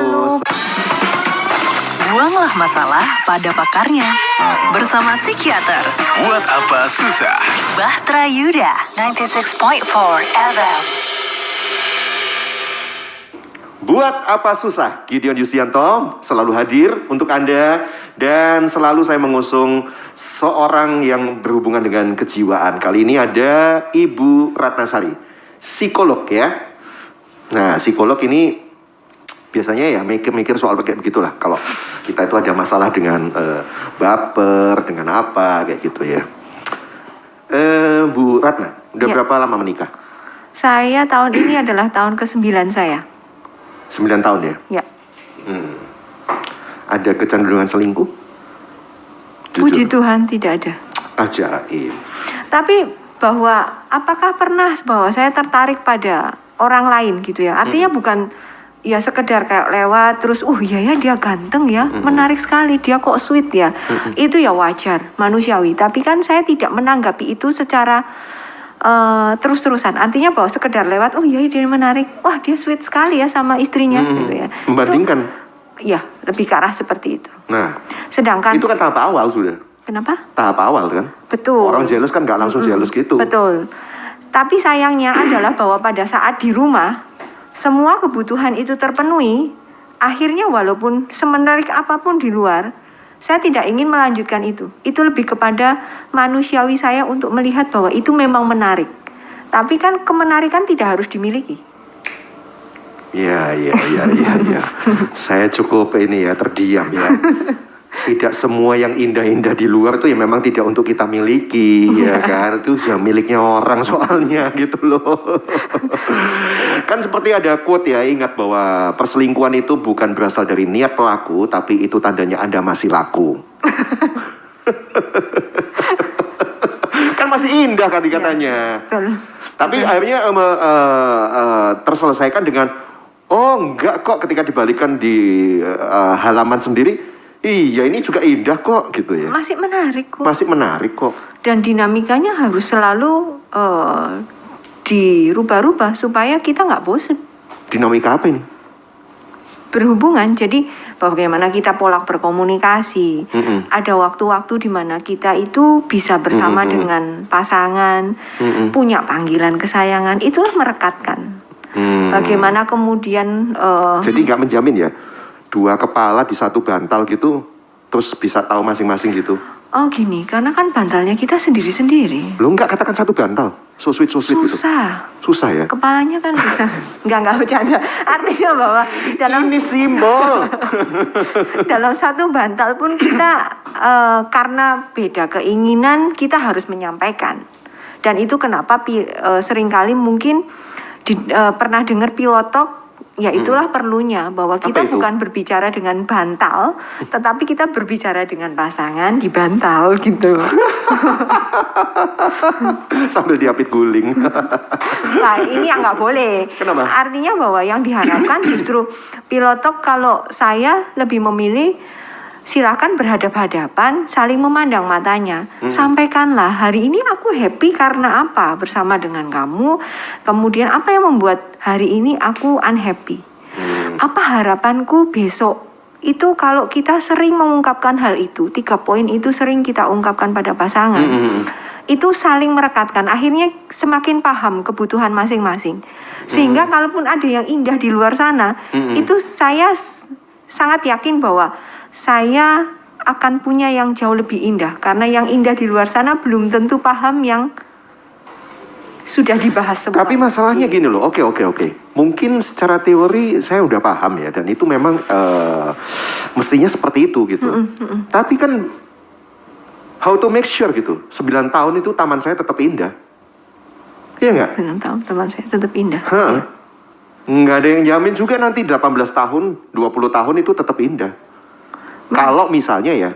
selalu. Buanglah masalah pada pakarnya. Bersama psikiater. Buat apa susah? Bahtera Yuda, 96.4 FM. Buat apa susah? Gideon Yusianto selalu hadir untuk Anda. Dan selalu saya mengusung seorang yang berhubungan dengan kejiwaan. Kali ini ada Ibu Ratnasari, psikolog ya. Nah, psikolog ini biasanya ya mikir-mikir soal kayak begitulah. Kalau kita itu ada masalah dengan baper, dengan apa, kayak gitu ya. Bu Ratna, udah berapa lama menikah? Saya tahun ini adalah tahun ke-9 saya. 9 tahun ya? Ya. Ada kecenderungan selingkuh? Puji Tuhan tidak ada. Ajaib. Tapi bahwa apakah pernah bahwa saya tertarik pada orang lain gitu ya. Artinya bukan ya sekedar kayak lewat terus iya ya dia ganteng ya, menarik sekali, dia kok sweet ya. Itu ya wajar, manusiawi. Tapi kan saya tidak menanggapi itu secara terus-terusan. Artinya bahwa sekedar lewat, iya dia menarik, wah dia sweet sekali ya sama istrinya gitu ya. Membandingkan? Iya, lebih ke arah seperti itu. Nah, sedangkan itu kan tahap awal sudah. Kenapa? Tahap awal kan? Betul. Orang jealous kan nggak langsung jealous gitu. Betul. Tapi sayangnya adalah bahwa pada saat di rumah semua kebutuhan itu terpenuhi, akhirnya walaupun semenarik apapun di luar, saya tidak ingin melanjutkan itu. Itu lebih kepada manusiawi saya untuk melihat bahwa itu memang menarik. Tapi kan kemenarikan tidak harus dimiliki. Ya. Saya cukup ini ya, terdiam ya. Tidak semua yang indah-indah di luar itu ya memang tidak untuk kita miliki, ya kan? Itu sudah miliknya orang soalnya gitu loh. Kan seperti ada quote ya, ingat bahwa perselingkuhan itu bukan berasal dari niat pelaku, tapi itu tandanya Anda masih laku. Kan masih indah kan katanya. Ya, tapi akhirnya terselesaikan dengan, oh enggak kok, ketika dibalikan di halaman sendiri, iya ini juga indah kok gitu ya. Masih menarik kok. Masih menarik kok. Dan dinamikanya harus selalu dirubah-rubah supaya kita nggak bosan. Dinamika apa ini? Berhubungan, jadi bagaimana kita pola berkomunikasi. Ada waktu-waktu di mana kita itu bisa bersama dengan pasangan, punya panggilan kesayangan, itulah merekatkan. Bagaimana kemudian jadi nggak menjamin ya, dua kepala di satu bantal gitu, terus bisa tahu masing-masing gitu. Oh gini, karena kan bantalnya kita sendiri-sendiri. Lo nggak katakan satu bantal, so sweet Susah. gitu. Susah ya? Kepalanya kan bisa. Nggak bercanda. Artinya bahwa dalam ini simbol. dalam satu bantal pun kita karena beda keinginan kita harus menyampaikan. Dan itu kenapa seringkali mungkin pernah dengar pilotok. Ya itulah perlunya bahwa kita bukan berbicara dengan bantal, tetapi kita berbicara dengan pasangan di bantal gitu. Sambil diapit guling. Nah ini yang nggak boleh. Kenapa? Artinya bahwa yang diharapkan justru pilotok, kalau saya lebih memilih silakan berhadap-hadapan, saling memandang matanya. Sampaikanlah, hari ini aku happy karena apa bersama dengan kamu. Kemudian apa yang membuat hari ini aku unhappy. Apa harapanku besok. Itu kalau kita sering mengungkapkan hal itu, 3 poin itu sering kita ungkapkan pada pasangan. Itu saling merekatkan. Akhirnya semakin paham kebutuhan masing-masing. Sehingga kalaupun ada yang indah di luar sana, itu saya sangat yakin bahwa saya akan punya yang jauh lebih indah. Karena yang indah di luar sana belum tentu paham yang sudah dibahas semua. Tapi masalahnya gini loh, oke. Mungkin secara teori saya udah paham ya, dan itu memang mestinya seperti itu gitu. Tapi kan how to make sure gitu, 9 tahun itu taman saya tetap indah. Iya nggak? 9 tahun taman saya tetap indah. Nggak ada yang jamin juga nanti 18 tahun, 20 tahun itu tetap indah. Kalau misalnya ya,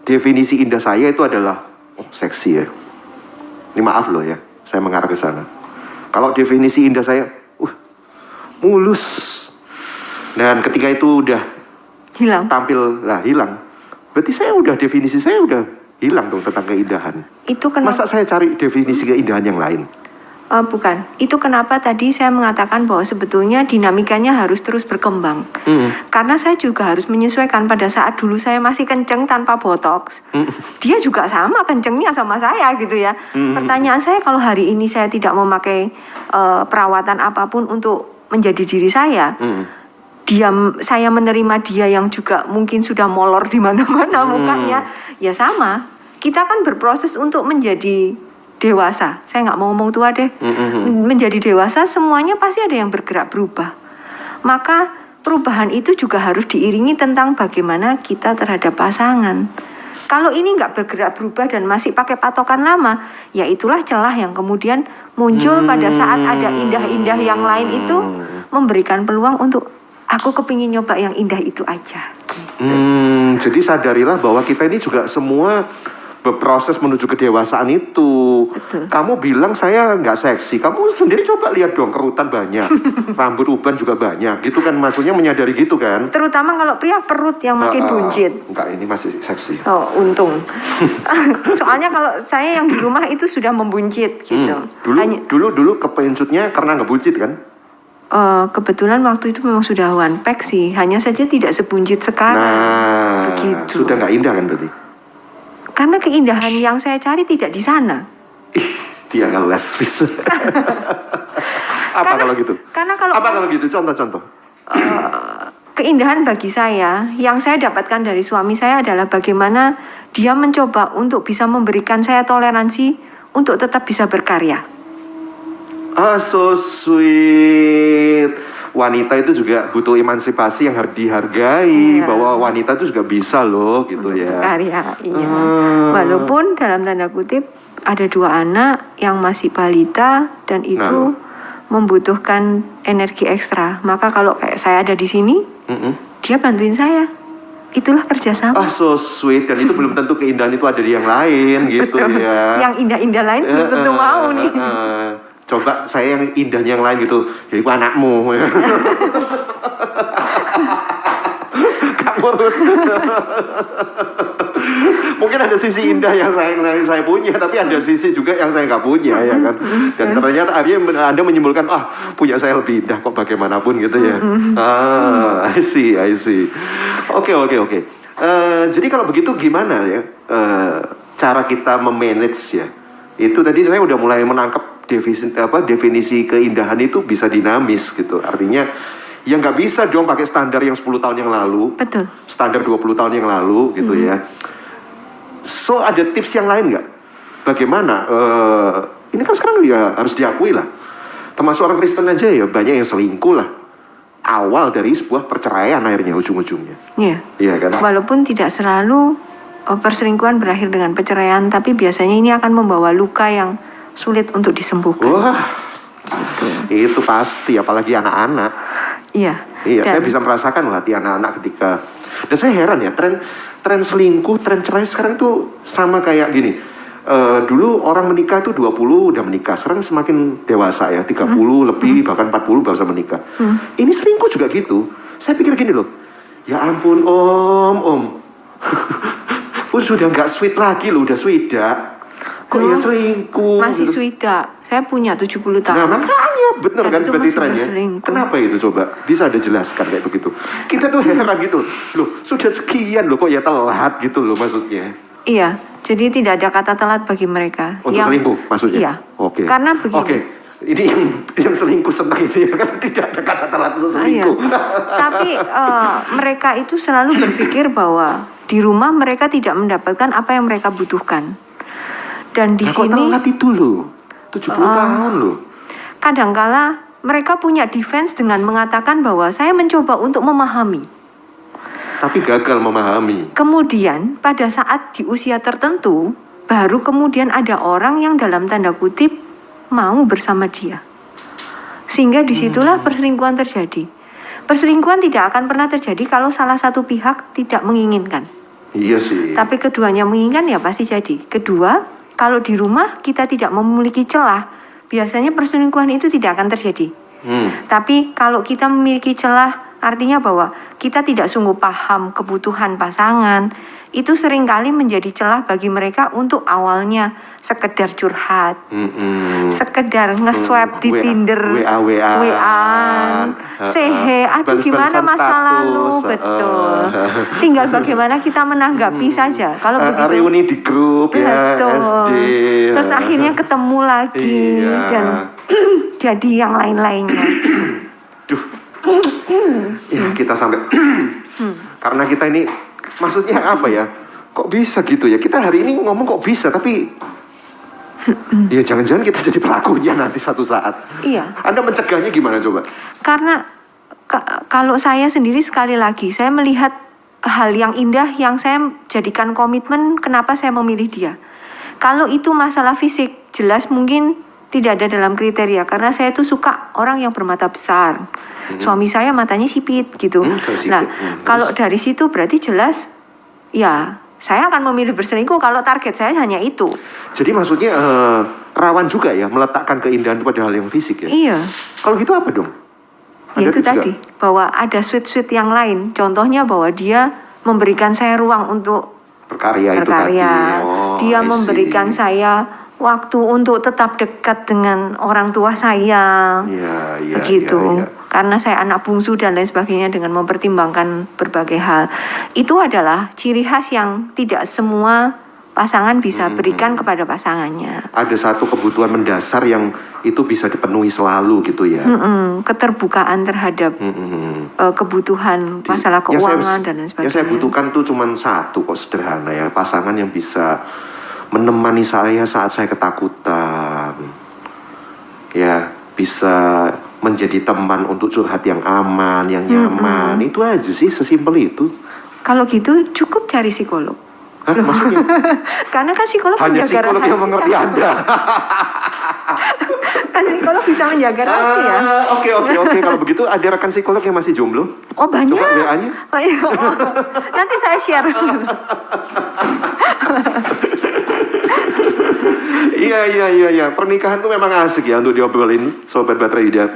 definisi indah saya itu adalah seksi ya. Ini maaf loh ya, saya mengarah ke sana. Kalau definisi indah saya, mulus. Dan ketika itu udah hilang. Hilang. Berarti definisi saya udah hilang dong tentang keindahan. Itu kenapa? Masa saya cari definisi keindahan yang lain? Bukan. Itu kenapa tadi saya mengatakan bahwa sebetulnya dinamikanya harus terus berkembang. Karena saya juga harus menyesuaikan. Pada saat dulu saya masih kenceng tanpa botox, dia juga sama kencengnya sama saya gitu ya. Pertanyaan saya, kalau hari ini saya tidak memakai perawatan apapun untuk menjadi diri saya, saya menerima dia yang juga mungkin sudah molor di mana-mana mukanya, ya sama. Kita kan berproses untuk menjadi dewasa. Saya nggak mau ngomong tua deh. Menjadi dewasa semuanya pasti ada yang bergerak berubah. Maka perubahan itu juga harus diiringi tentang bagaimana kita terhadap pasangan. Kalau ini nggak bergerak berubah dan masih pakai patokan lama, ya itulah celah yang kemudian muncul pada saat ada indah-indah yang lain itu memberikan peluang untuk aku kepingin nyoba yang indah itu aja. Jadi sadarilah bahwa kita ini juga semua berproses menuju kedewasaan itu. Betul. Kamu bilang saya nggak seksi, kamu sendiri coba lihat dong, kerutan banyak, rambut uban juga banyak, gitu kan, maksudnya menyadari gitu kan? Terutama kalau pria, perut yang makin buncit. Enggak, ini masih seksi. Oh, untung. Soalnya kalau saya yang di rumah itu sudah membuncit gitu. Dulu kepencutnya karena nggak buncit kan? Kebetulan waktu itu memang sudah one pack sih, hanya saja tidak sebuncit sekarang. Nah, begitu. sudah nggak indah kan berarti? Karena keindahan yang saya cari tidak di sana. Dia ngeles bisa. Apa kalau gitu? Apa kalau gitu? Contoh-contoh. Keindahan bagi saya, yang saya dapatkan dari suami saya adalah bagaimana dia mencoba untuk bisa memberikan saya toleransi untuk tetap bisa berkarya. So sweet. Wanita itu juga butuh emansipasi yang harus dihargai, bahwa wanita itu juga bisa loh gitu ya. Berkarya, iya. Walaupun dalam tanda kutip ada 2 anak yang masih balita dan itu membutuhkan energi ekstra. Maka kalau kayak saya ada di sini, dia bantuin saya. Itulah kerjasama. So sweet. Dan itu belum tentu keindahan itu ada di yang lain gitu. Betul. Ya. Yang indah-indah lain belum tentu mau nih. Coba saya yang indahnya yang lain gitu, ya itu anakmu. Kamu harus. Mungkin ada sisi indah yang saya punya, tapi ada sisi juga yang saya nggak punya ya kan. Dan ternyata akhirnya Anda menyimpulkan, punya saya lebih indah kok bagaimanapun gitu ya. I see. Oke. Jadi kalau begitu gimana ya cara kita memanage ya? Itu tadi saya udah mulai menangkap definisi keindahan itu bisa dinamis gitu. Artinya ya nggak bisa dong pakai standar yang 10 tahun yang lalu. Betul. Standar 20 tahun yang lalu gitu ya. So ada tips yang lain nggak? Bagaimana? Ini kan sekarang ya harus diakui lah. Termasuk orang Kristen aja ya banyak yang selingkuh lah. Awal dari sebuah perceraian akhirnya ujung-ujungnya. Iya. Iya kan? Walaupun tidak selalu perselingkuhan berakhir dengan perceraian, tapi biasanya ini akan membawa luka yang sulit untuk disembuhkan. Wah, itu pasti, apalagi anak-anak. Iya. Saya bisa merasakan hati anak-anak ketika. Dan saya heran ya, tren selingkuh, tren cerai sekarang itu sama kayak gini. Dulu orang menikah itu 20 udah menikah, sekarang semakin dewasa ya, 30 lebih, bahkan 40 baru bisa menikah. Ini selingkuh juga gitu. Saya pikir gini loh, ya ampun om. Sudah nggak sweet lagi loh, udah swida. Kok ya selingkuh? Masih gitu. swida. Saya punya 70 tahun. Nah makanya bener kan itu berarti masih trennya. berselingkuh. Kenapa itu coba? Bisa Anda jelaskan kayak begitu? Kita tuh heran gitu. Loh sudah sekian loh kok ya telat gitu loh maksudnya. Iya. Jadi tidak ada kata telat bagi mereka. Untuk selingkuh maksudnya? Iya. Oke. Karena begini. Oke. Ini yang selingkuh senang itu ya kan tidak ada kata telat untuk selingkuh. Iya. Tapi mereka itu selalu berpikir bahwa di rumah mereka tidak mendapatkan apa yang mereka butuhkan. Dan di kok sini telat itu loh 70 tahun loh. Kadangkala mereka punya defense dengan mengatakan bahwa saya mencoba untuk memahami. Tapi gagal memahami. Kemudian pada saat di usia tertentu baru kemudian ada orang yang dalam tanda kutip mau bersama dia. Sehingga disitulah perselingkuhan terjadi. Perselingkuhan tidak akan pernah terjadi kalau salah satu pihak tidak menginginkan. Iya sih. Tapi keduanya menginginkan ya pasti jadi. Kedua, kalau di rumah kita tidak memiliki celah, biasanya perselingkuhan itu tidak akan terjadi. Tapi kalau kita memiliki celah, artinya bahwa kita tidak sungguh paham kebutuhan pasangan, itu seringkali menjadi celah bagi mereka untuk awalnya sekedar curhat, Mm-mm. sekedar nge-swipe di WA, Tinder, WA-an, sehe, aduh gimana balas-balasan masa lalu, status, betul. Tinggal bagaimana kita menanggapi saja. Kalau begitu, reuni di grup ya, betul. SD. Terus akhirnya ketemu lagi Iya. dan jadi yang lain-lainnya. Duh. Ya kita sampai karena kita ini maksudnya apa ya? Kok bisa gitu ya? Kita hari ini ngomong kok bisa, tapi ya jangan-jangan kita jadi pelakunya nanti satu saat. Iya. Anda mencegahnya gimana coba? Karena kalau saya sendiri sekali lagi, saya melihat hal yang indah yang saya jadikan komitmen kenapa saya memilih dia. Kalau itu masalah fisik, jelas mungkin tidak ada dalam kriteria. Karena saya tuh suka orang yang bermata besar. Suami saya matanya sipit gitu. Sipit. Nah, Terus? kalau dari situ berarti jelas, ya saya akan memilih berselingkuh kalau target saya hanya itu. Jadi maksudnya rawan juga ya meletakkan keindahan pada hal yang fisik ya? Iya. Kalau gitu apa dong? Ya Ada itu tips tadi, nggak? bahwa ada sweet-sweet yang lain. Contohnya bahwa dia memberikan saya ruang untuk Berkarya, itu tadi. berkarya. Oh, Dia I see. memberikan saya waktu untuk tetap dekat dengan orang tua saya. Iya, iya, Begitu. iya, iya. Karena saya anak bungsu dan lain sebagainya dengan mempertimbangkan berbagai hal. Itu adalah ciri khas yang tidak semua pasangan bisa berikan kepada pasangannya. Ada satu kebutuhan mendasar yang itu bisa dipenuhi selalu gitu ya. Keterbukaan terhadap kebutuhan masalah Yang keuangan dan lain sebagainya. Yang saya butuhkan tuh cuma satu kok, sederhana ya. Pasangan yang bisa menemani saya saat saya ketakutan. Ya, bisa menjadi teman untuk curhat yang aman, yang nyaman. Itu aja sih, sesimpel itu. Kalau gitu cukup cari psikolog. Hah, maksudnya? Karena kan psikolog Hanya menjaga psikolog yang rahasia. mengerti Anda. Kan psikolog bisa menjaga rahasia. Oke. Kalau begitu ada rekan psikolog yang masih jomblo? Oh banyak. Coba WA-nya. Oh, iya. Oh, nanti saya share. Iya. Pernikahan tuh memang asik ya untuk diobrolin, Sobat Batra Yuda.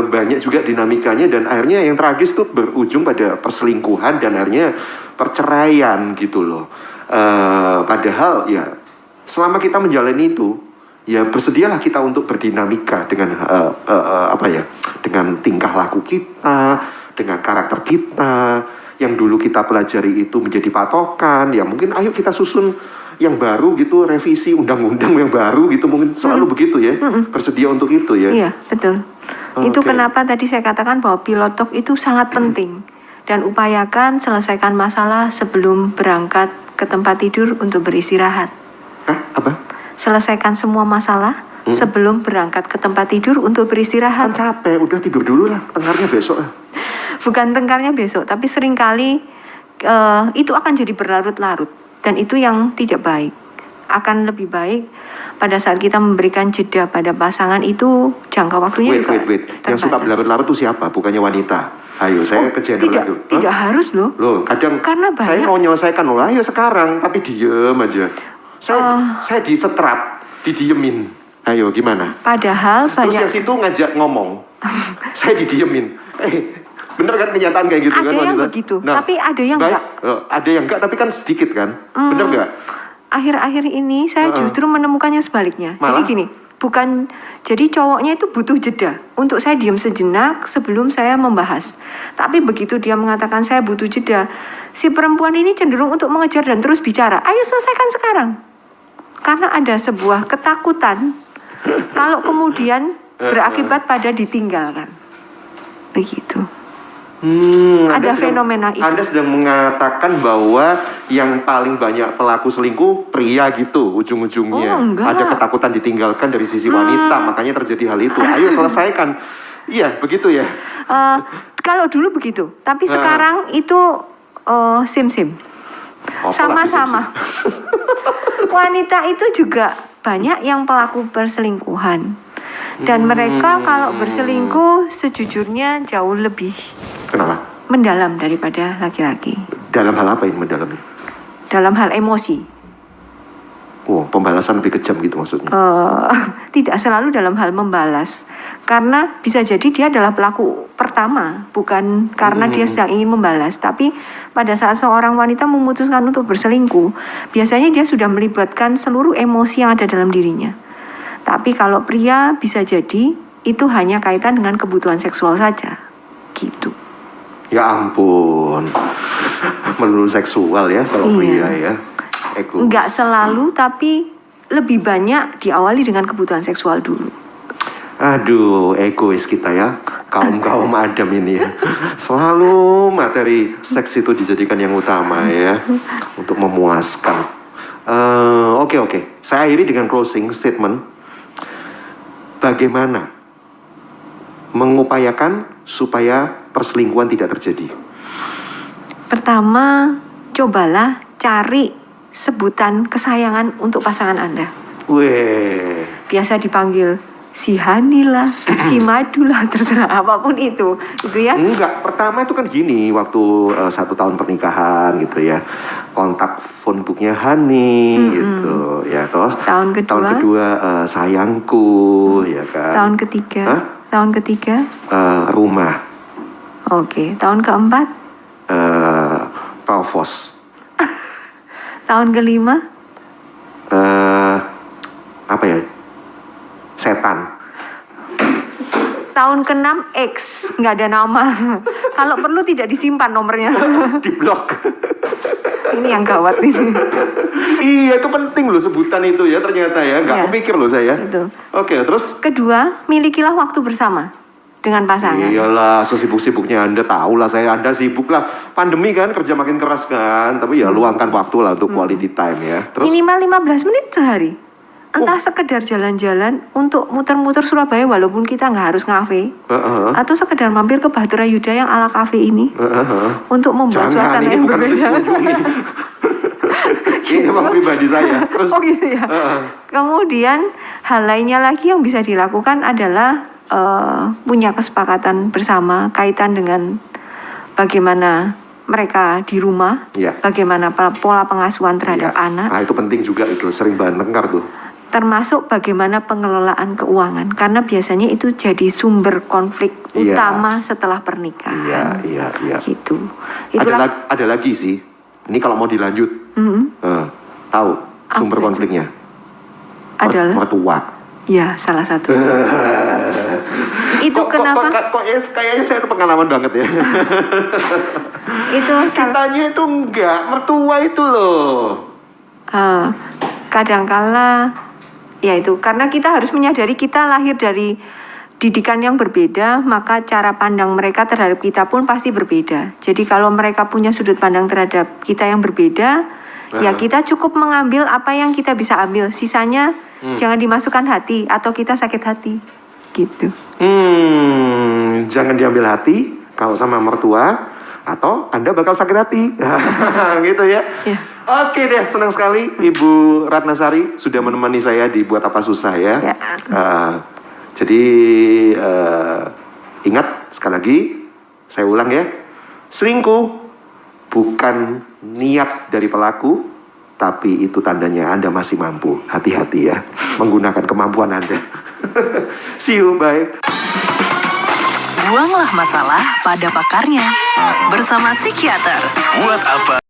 Banyak juga dinamikanya dan akhirnya yang tragis tuh berujung pada perselingkuhan dan akhirnya perceraian gitu loh. Padahal ya selama kita menjalani itu, ya bersedialah kita untuk berdinamika dengan dengan tingkah laku kita, dengan karakter kita. Yang dulu kita pelajari itu menjadi patokan, ya mungkin ayo kita susun yang baru gitu, revisi undang-undang yang baru gitu, mungkin selalu begitu ya, bersedia untuk itu ya. Iya betul. Itu Oke. kenapa tadi saya katakan bahwa pilot talk itu sangat penting. Dan upayakan selesaikan masalah sebelum berangkat ke tempat tidur untuk beristirahat. Hah? Apa? Selesaikan semua masalah sebelum berangkat ke tempat tidur untuk Kan beristirahat. capek, udah tidur dulu lah, tengkarnya besok lah. Bukan tengkarnya besok, tapi seringkali itu akan jadi berlarut-larut. Dan itu yang tidak baik. Akan lebih baik pada saat kita memberikan jeda pada pasangan itu jangka waktunya juga Wait. Yang suka terbatas. berlarut-larut itu siapa? Bukannya wanita. Ayo, saya ke gender tidak, lagi. tidak harus loh. Loh, kadang Karena saya banyak- mau menyelesaikan loh. Ayo sekarang, tapi diem aja. Saya disetrap, didiemin. Ayo, gimana? Padahal Terus banyak yang situ ngajak ngomong. Saya didiemin. Bener kan kenyataan kayak gitu Ada kan yang wanita? begitu, tapi ada yang baik. enggak. Ada yang enggak, tapi kan sedikit kan? Bener nggak? akhir-akhir ini saya justru menemukannya sebaliknya. Malah? Jadi gini, jadi cowoknya itu butuh jeda untuk saya diam sejenak sebelum saya membahas. Tapi begitu dia mengatakan saya butuh jeda, si perempuan ini cenderung untuk mengejar dan terus bicara. Ayo selesaikan sekarang. Karena ada sebuah ketakutan kalau kemudian berakibat pada ditinggalkan. Begitu. Ada fenomena itu. Anda sedang mengatakan bahwa yang paling banyak pelaku selingkuh pria gitu ujung-ujungnya. Oh, enggak. Ada ketakutan ditinggalkan dari sisi wanita, makanya terjadi hal itu. Ayo selesaikan. Iya, begitu ya. Kalau dulu begitu, tapi sekarang itu sim-sim. Oh, Sama-sama. Wanita itu juga banyak yang pelaku perselingkuhan. Dan mereka kalau berselingkuh sejujurnya jauh lebih Kenapa? mendalam daripada laki-laki. Dalam hal apa ini mendalamnya? Dalam hal emosi. Oh, pembalasan lebih kejam gitu maksudnya. Tidak selalu dalam hal membalas, karena bisa jadi dia adalah pelaku pertama, bukan karena dia sedang ingin membalas, tapi pada saat seorang wanita memutuskan untuk berselingkuh, biasanya dia sudah melibatkan seluruh emosi yang ada dalam dirinya. Tapi kalau pria bisa jadi itu hanya kaitan dengan kebutuhan seksual saja, gitu. Ya ampun, melulu seksual ya kalau pria ya. Egois. Enggak selalu, tapi lebih banyak diawali dengan kebutuhan seksual dulu. Aduh, egois kita ya, kaum Adam ini ya. Selalu materi seks itu dijadikan yang utama ya, untuk memuaskan. Oke. Saya akhiri dengan closing statement. Bagaimana mengupayakan supaya perselingkuhan tidak terjadi? Pertama, cobalah cari sebutan kesayangan untuk pasangan Anda. Weh. Biasa dipanggil si Hani lah, si Madu lah, terserah apapun itu ya. Enggak, pertama itu kan gini, waktu 1 tahun pernikahan gitu ya, kontak phone booknya Hani gitu ya, terus Tahun kedua, sayangku ya kan. Tahun ketiga, Hah? tahun ketiga, rumah, oke. Tahun keempat, provos, tahun kelima, apa ya, setan. tahun keenam X, nggak ada nama. Kalau perlu tidak disimpan nomornya. Di blok. Ini yang gawat ini. Iya, itu penting loh sebutan itu ya, ternyata ya, nggak Ya. kepikir loh saya. Itu. Oke, terus? Kedua, milikilah waktu bersama dengan pasangan. Iyalah, sesibuk-sibuknya Anda tahu lah, Anda sibuk lah. Pandemi kan, kerja makin keras kan. Tapi ya luangkan waktu lah untuk quality time ya. Terus? Minimal 15 menit sehari. Entah sekedar jalan-jalan untuk muter-muter Surabaya walaupun kita nggak harus ngafe. Atau sekedar mampir ke Bahtera Yuda yang ala kafe ini. Untuk membuat Jangan, suasana ini yang bukan berbeda. dikunjungi. Ini memang pribadi saya. Terus? Oh gitu ya. Kemudian hal lainnya lagi yang bisa dilakukan adalah punya kesepakatan bersama kaitan dengan bagaimana mereka di rumah, Ya. bagaimana pola pengasuhan terhadap Ya. anak, Nah, itu penting juga, itu sering banget tengkar tuh. termasuk bagaimana pengelolaan keuangan, karena biasanya itu jadi sumber konflik Iya. utama setelah pernikahan. Iya. Gitu. Ada lagi sih. Ini kalau mau dilanjut. Tahu sumber Apa? konfliknya? Adalah, Mertua. ya salah satu. Itu kenapa? Kok kayaknya saya itu pengalaman banget ya. Itu Kitanya itu enggak, mertua itu loh. kadangkala ya itu karena kita harus menyadari kita lahir dari didikan yang berbeda, maka cara pandang mereka terhadap kita pun pasti berbeda. Jadi kalau mereka punya sudut pandang terhadap kita yang berbeda, ya kita cukup mengambil apa yang kita bisa ambil, sisanya jangan dimasukkan hati atau kita sakit hati gitu. Jangan diambil hati kalau sama mertua, atau Anda bakal sakit hati. Gitu ya. Ya. Oke deh, senang sekali Ibu Ratnasari sudah menemani saya di Buat Apa Susah ya. Ya. Jadi ingat sekali lagi, saya ulang ya, selingkuh bukan niat dari pelaku, tapi itu tandanya Anda masih mampu. Hati-hati ya, menggunakan kemampuan Anda. See you, bye. Buanglah masalah pada pakarnya bersama psikiater. Buat apa